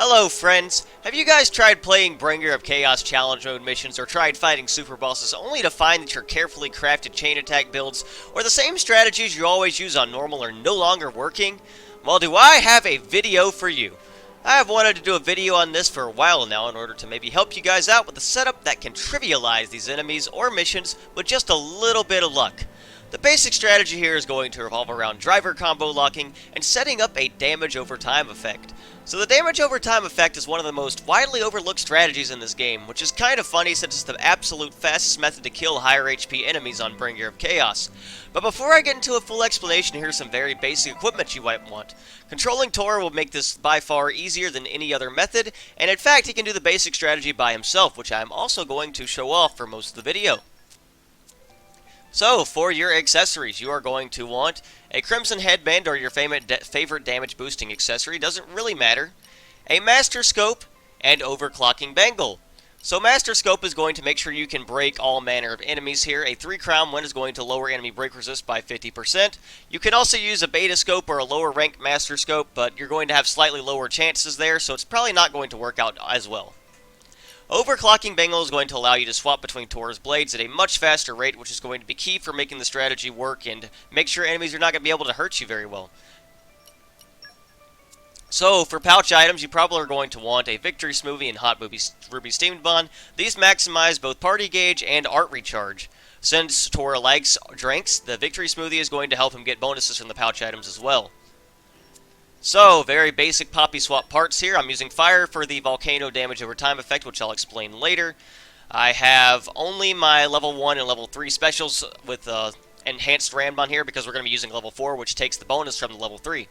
Hello friends! Have you guys tried playing Bringer of Chaos challenge mode missions or tried fighting super bosses only to find that your carefully crafted chain attack builds or the same strategies you always use on normal are no longer working? Well, do I have a video for you. I have wanted to do a video on this for a while now in order to maybe help you guys out with a setup that can trivialize these enemies or missions with just a little bit of luck. The basic strategy here is going to revolve around driver combo locking and setting up a damage over time effect. So the damage over time effect is one of the most widely overlooked strategies in this game, which is kind of funny since it's the absolute fastest method to kill higher HP enemies on Bringer of Chaos. But before I get into a full explanation, here's some very basic equipment you might want. Controlling Tora will make this by far easier than any other method, and in fact he can do the basic strategy by himself, which I'm also going to show off for most of the video. So, for your accessories, you are going to want a Crimson Headband or your favorite damage boosting accessory, doesn't really matter, a Master Scope, and Overclocking Bangle. So Master Scope is going to make sure you can break all manner of enemies here. A 3-crown one is going to lower enemy break resist by 50%. You can also use a Beta Scope or a lower ranked Master Scope, but you're going to have slightly lower chances there, so it's probably not going to work out as well. Overclocking Bangle is going to allow you to swap between Tora's blades at a much faster rate, which is going to be key for making the strategy work and make sure enemies are not going to be able to hurt you very well. So, for pouch items, you probably are going to want a Victory Smoothie and Hot Ruby Steamed Bond. These maximize both party gauge and art recharge. Since Tora likes drinks, the Victory Smoothie is going to help him get bonuses from the pouch items as well. So, very basic Poppy Swap parts here. I'm using fire for the Volcano damage over time effect, which I'll explain later. I have only my level 1 and level 3 specials with enhanced Ramban here because we're going to be using level 4, which takes the bonus from the level 3.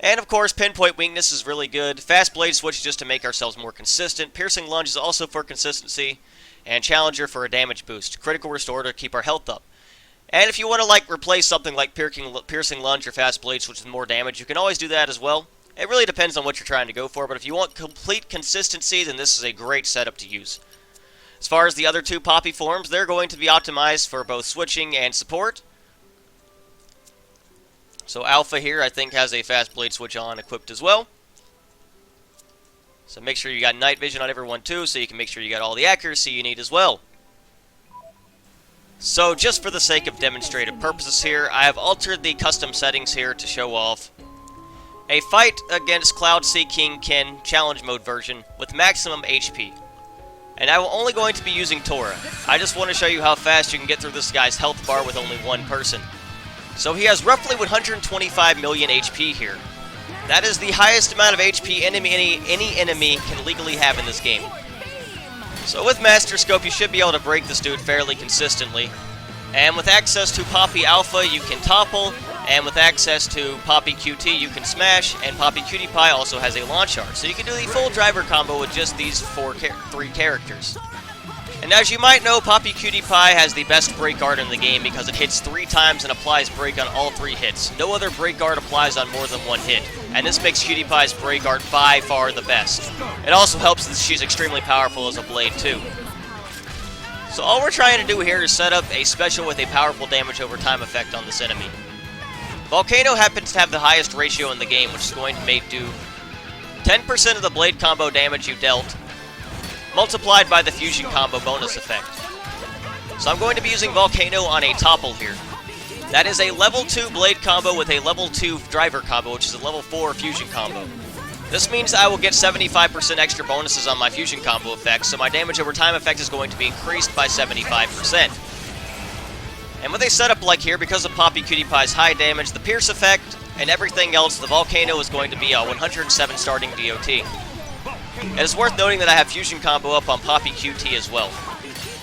And of course, Pinpoint Weakness is really good. Fast Blade Switch just to make ourselves more consistent. Piercing Lunge is also for consistency. And Challenger for a damage boost. Critical Restore to keep our health up. And if you want to replace something like Piercing Lunge or Fast Blade Switch with more damage, you can always do that as well. It really depends on what you're trying to go for, but if you want complete consistency, then this is a great setup to use. As far as the other two Poppy forms, they're going to be optimized for both switching and support. So Alpha here, I think, has a Fast Blade Switch on equipped as well. So make sure you got night vision on everyone too, so you can make sure you got all the accuracy you need as well. So, just for the sake of demonstrative purposes here, I have altered the custom settings here to show off a fight against Cloud Sea King Ken challenge mode version with maximum HP. And I'm only going to be using Tora. I just want to show you how fast you can get through this guy's health bar with only one person. So he has roughly 125 million HP here. That is the highest amount of HP any enemy can legally have in this game. So with Master Scope, you should be able to break this dude fairly consistently. And with access to Poppy Alpha, you can topple. And with access to Poppy QT, you can smash. And Poppy Cutie Pie also has a launch art. So you can do the full driver combo with just these three characters. And as you might know, Poppy Cutie Pie has the best break art in the game because it hits 3 times and applies break on all 3 hits. No other break art applies on more than 1 hit. And this makes Cutie Pie's break art by far the best. It also helps that she's extremely powerful as a blade too. So all we're trying to do here is set up a special with a powerful damage over time effect on this enemy. Volcano happens to have the highest ratio in the game, which is going to do 10% of the blade combo damage you dealt, multiplied by the fusion combo bonus effect. So I'm going to be using Volcano on a topple here. That is a level 2 blade combo with a level 2 driver combo, which is a level 4 fusion combo. This means I will get 75% extra bonuses on my fusion combo effect, so my damage over time effect is going to be increased by 75%. And with a setup like here, because of Poppy Cutie Pie's high damage, the Pierce effect, and everything else, the Volcano is going to be a 107 starting DOT. And it's worth noting that I have fusion combo up on Poppy QT as well.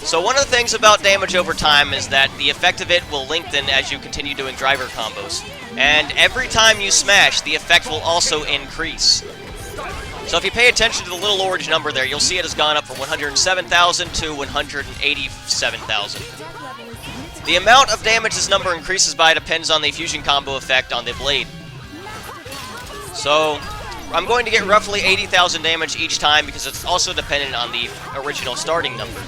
So one of the things about damage over time is that the effect of it will lengthen as you continue doing driver combos. And every time you smash, the effect will also increase. So if you pay attention to the little orange number there, you'll see it has gone up from 107,000 to 187,000. The amount of damage this number increases by depends on the fusion combo effect on the blade. So I'm going to get roughly 80,000 damage each time because it's also dependent on the original starting number.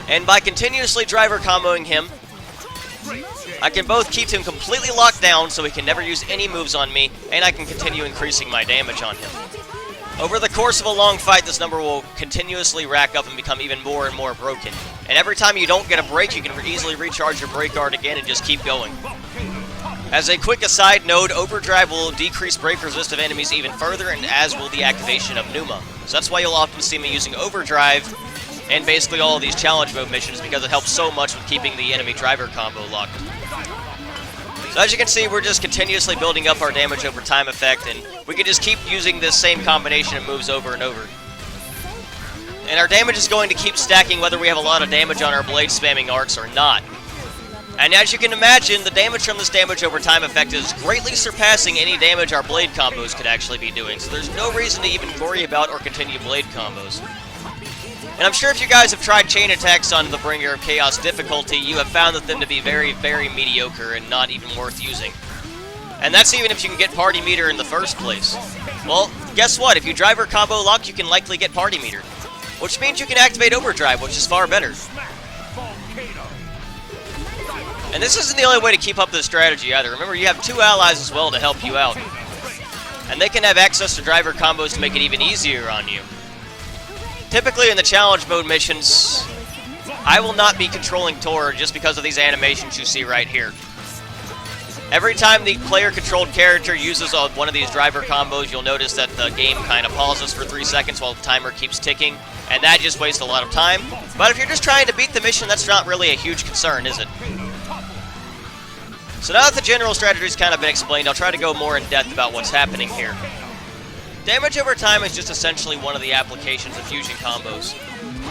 And by continuously driver comboing him, I can both keep him completely locked down so he can never use any moves on me, and I can continue increasing my damage on him. Over the course of a long fight, this number will continuously rack up and become even more and more broken. And every time you don't get a break, you can easily recharge your break guard again and just keep going. As a quick aside note, Overdrive will decrease break resist of enemies even further, and as will the activation of Pneuma. So that's why you'll often see me using Overdrive and basically all of these challenge mode missions, because it helps so much with keeping the enemy driver combo locked. So as you can see, we're just continuously building up our damage over time effect, and we can just keep using this same combination of moves over and over. And our damage is going to keep stacking whether we have a lot of damage on our blade spamming arcs or not. And as you can imagine, the damage from this damage over time effect is greatly surpassing any damage our blade combos could actually be doing, so there's no reason to even worry about or continue blade combos. And I'm sure if you guys have tried chain attacks on the Bringer of Chaos difficulty, you have found them to be very, very mediocre and not even worth using. And that's even if you can get party meter in the first place. Well, guess what? If you driver combo lock, you can likely get party meter, which means you can activate Overdrive, which is far better. And this isn't the only way to keep up this strategy either. Remember, you have two allies as well to help you out. And they can have access to driver combos to make it even easier on you. Typically in the challenge mode missions, I will not be controlling Tor just because of these animations you see right here. Every time the player-controlled character uses one of these driver combos, you'll notice that the game kind of pauses for 3 seconds while the timer keeps ticking, and that just wastes a lot of time. But if you're just trying to beat the mission, that's not really a huge concern, is it? So now that the general strategy's kind of been explained, I'll try to go more in depth about what's happening here. Damage over time is just essentially one of the applications of fusion combos,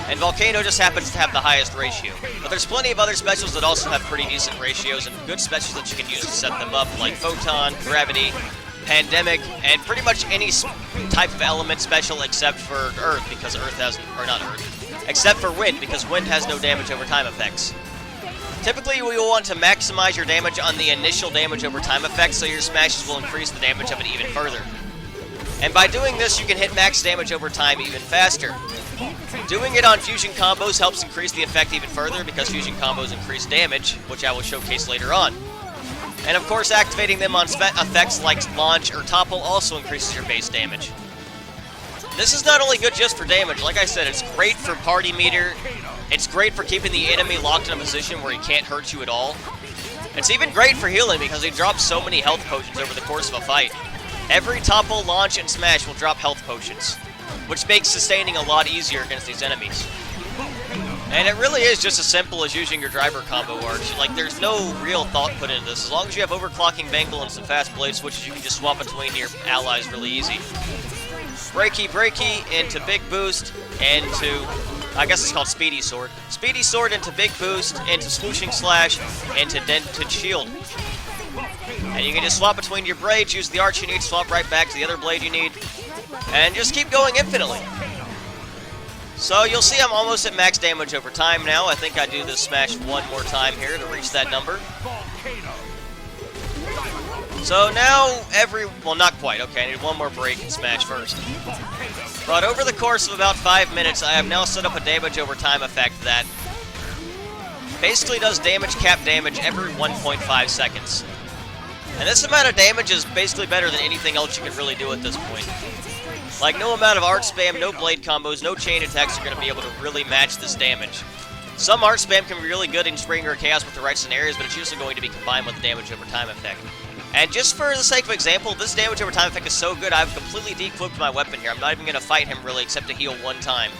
and Volcano just happens to have the highest ratio. But there's plenty of other specials that also have pretty decent ratios and good specials that you can use to set them up, like Photon, Gravity, Pandemic, and pretty much any type of element special except for Earth, because Earth has, or not Earth, except for Wind, because Wind has no damage over time effects. Typically, you will want to maximize your damage on the initial damage over time effect, so your smashes will increase the damage of it even further. And by doing this, you can hit max damage over time even faster. Doing it on fusion combos helps increase the effect even further because fusion combos increase damage, which I will showcase later on. And of course, activating them on effects like Launch or Topple also increases your base damage. This is not only good just for damage, like I said, it's great for party meter, it's great for keeping the enemy locked in a position where he can't hurt you at all. It's even great for healing because he drops so many health potions over the course of a fight. Every Topple, Launch, and Smash will drop health potions, which makes sustaining a lot easier against these enemies. And it really is just as simple as using your driver combo arch. Like, there's no real thought put into this. As long as you have overclocking Bangle and some fast blade switches, you can just swap between your allies really easy. Breaky, breaky, into big boost, into, I guess it's called Speedy Sword. Speedy Sword into big boost, into swooshing slash, into dented shield. And you can just swap between your blades, use the arch you need, swap right back to the other blade you need, and just keep going infinitely. So you'll see I'm almost at max damage over time now. I think I do this smash one more time here to reach that number. So now well, not quite. Okay, I need one more break and smash first. But over the course of about 5 minutes, I have now set up a damage over time effect that basically does damage cap damage every 1.5 seconds. And this amount of damage is basically better than anything else you can really do at this point. Like, no amount of art spam, no blade combos, no chain attacks are going to be able to really match this damage. Some art spam can be really good in Springer or Chaos with the right scenarios, but it's usually going to be combined with the damage over time effect. And just for the sake of example, this damage over time effect is so good, I've completely de-equipped my weapon here. I'm not even going to fight him really, except to heal one time.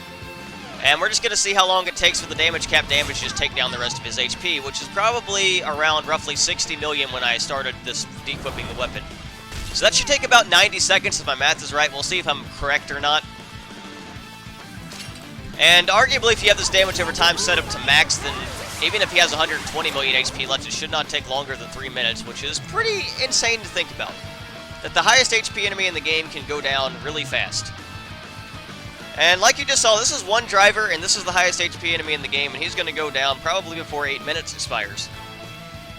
And we're just going to see how long it takes for the damage cap damage to just take down the rest of his HP, which is probably around roughly 60 million when I started this de-equipping the weapon. So that should take about 90 seconds if my math is right. We'll see if I'm correct or not. And arguably, if you have this damage over time set up to max, then even if he has 120 million HP left, it should not take longer than 3 minutes, which is pretty insane to think about. That the highest HP enemy in the game can go down really fast. And like you just saw, this is one driver, and this is the highest HP enemy in the game, and he's going to go down probably before 8 minutes expires.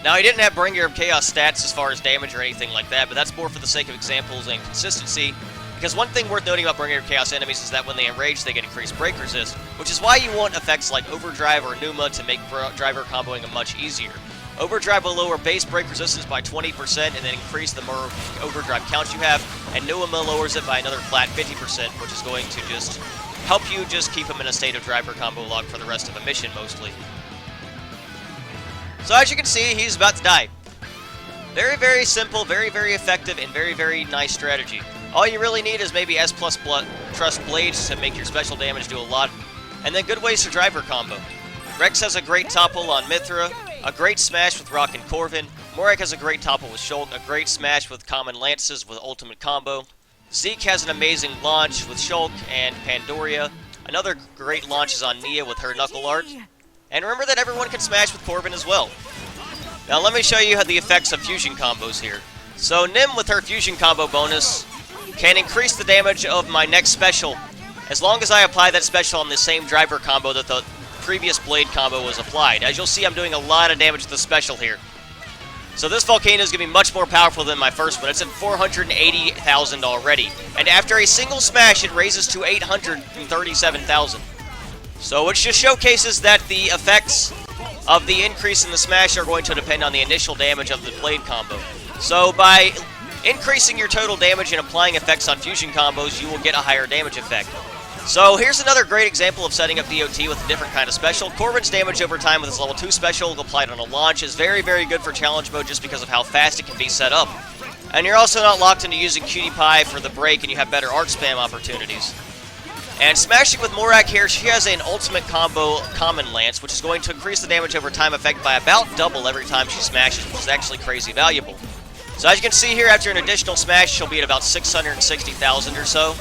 Now, he didn't have Bringer of Chaos stats as far as damage or anything like that, but that's more for the sake of examples and consistency, because one thing worth noting about Bringer of Chaos enemies is that when they enrage, they get increased break resist, which is why you want effects like Overdrive or Pneuma to make driver comboing much easier. Overdrive will lower base brake resistance by 20% and then increase the more overdrive counts you have. And Nuama lowers it by another flat 50%, which is going to just help you just keep him in a state of driver combo lock for the rest of a mission, mostly. So as you can see, he's about to die. Very, very simple, very, very effective, and very, very nice strategy. All you really need is maybe S+ Trust Blades to make your special damage do a lot, and then good ways to driver combo. Rex has a great topple on Mithra, a great smash with Rock and Corvin. Morak has a great topple with Shulk, a great smash with Common Lances with ultimate combo. Zeke has an amazing launch with Shulk and Pandoria. Another great launch is on Nia with her Knuckle Art. And remember that everyone can smash with Corvin as well. Now let me show you how the effects of fusion combos here. So Nim with her fusion combo bonus can increase the damage of my next special as long as I apply that special on the same driver combo that the previous blade combo was applied. As you'll see, I'm doing a lot of damage with the special here. So this volcano is going to be much more powerful than my first one. It's at 480,000 already. And after a single smash, it raises to 837,000. So which just showcases that the effects of the increase in the smash are going to depend on the initial damage of the blade combo. So by increasing your total damage and applying effects on fusion combos, you will get a higher damage effect. So here's another great example of setting up DOT with a different kind of special. Corvin's damage over time with his level 2 special applied on a launch is very, very good for challenge mode just because of how fast it can be set up. And you're also not locked into using Cutie Pie for the break, and you have better art spam opportunities. And smashing with Morak here, she has an ultimate combo Common Lance, which is going to increase the damage over time effect by about double every time she smashes, which is actually crazy valuable. So as you can see here, after an additional smash, she'll be at about 660,000 or so.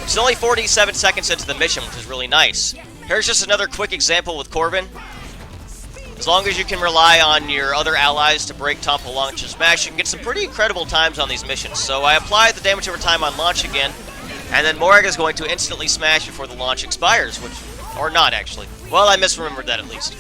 It's only 47 seconds into the mission, which is really nice. Here's just another quick example with Corvin. As long as you can rely on your other allies to break, topple, launch, and smash, you can get some pretty incredible times on these missions. So I apply the damage over time on launch again, and then Morag is going to instantly smash before the launch expires, or not actually. Well, I misremembered that at least.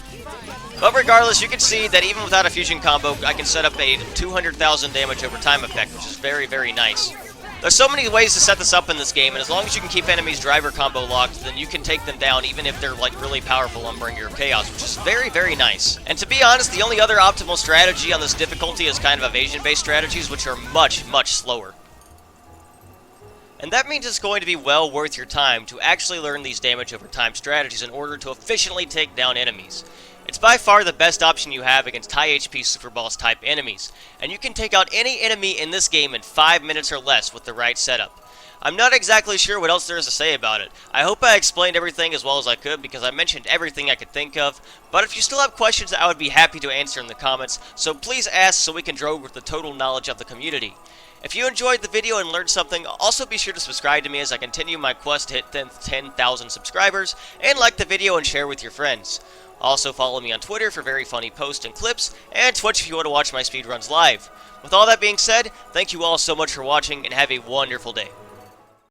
But regardless, you can see that even without a fusion combo, I can set up a 200,000 damage over time effect, which is very, very nice. There's so many ways to set this up in this game, and as long as you can keep enemies driver combo locked, then you can take them down even if they're like really powerful on Bringer of Chaos, which is very, very nice. And to be honest, the only other optimal strategy on this difficulty is kind of evasion-based strategies, which are much, much slower. And that means it's going to be well worth your time to actually learn these damage over time strategies in order to efficiently take down enemies. It's by far the best option you have against high HP Super Boss type enemies, and you can take out any enemy in this game in 5 minutes or less with the right setup. I'm not exactly sure what else there is to say about it. I hope I explained everything as well as I could because I mentioned everything I could think of, but if you still have questions, I would be happy to answer in the comments, so please ask so we can grow with the total knowledge of the community. If you enjoyed the video and learned something, also be sure to subscribe to me as I continue my quest to hit 10,000 subscribers, and like the video and share with your friends. Also follow me on Twitter for very funny posts and clips, and Twitch if you want to watch my speedruns live. With all that being said, thank you all so much for watching, and have a wonderful day.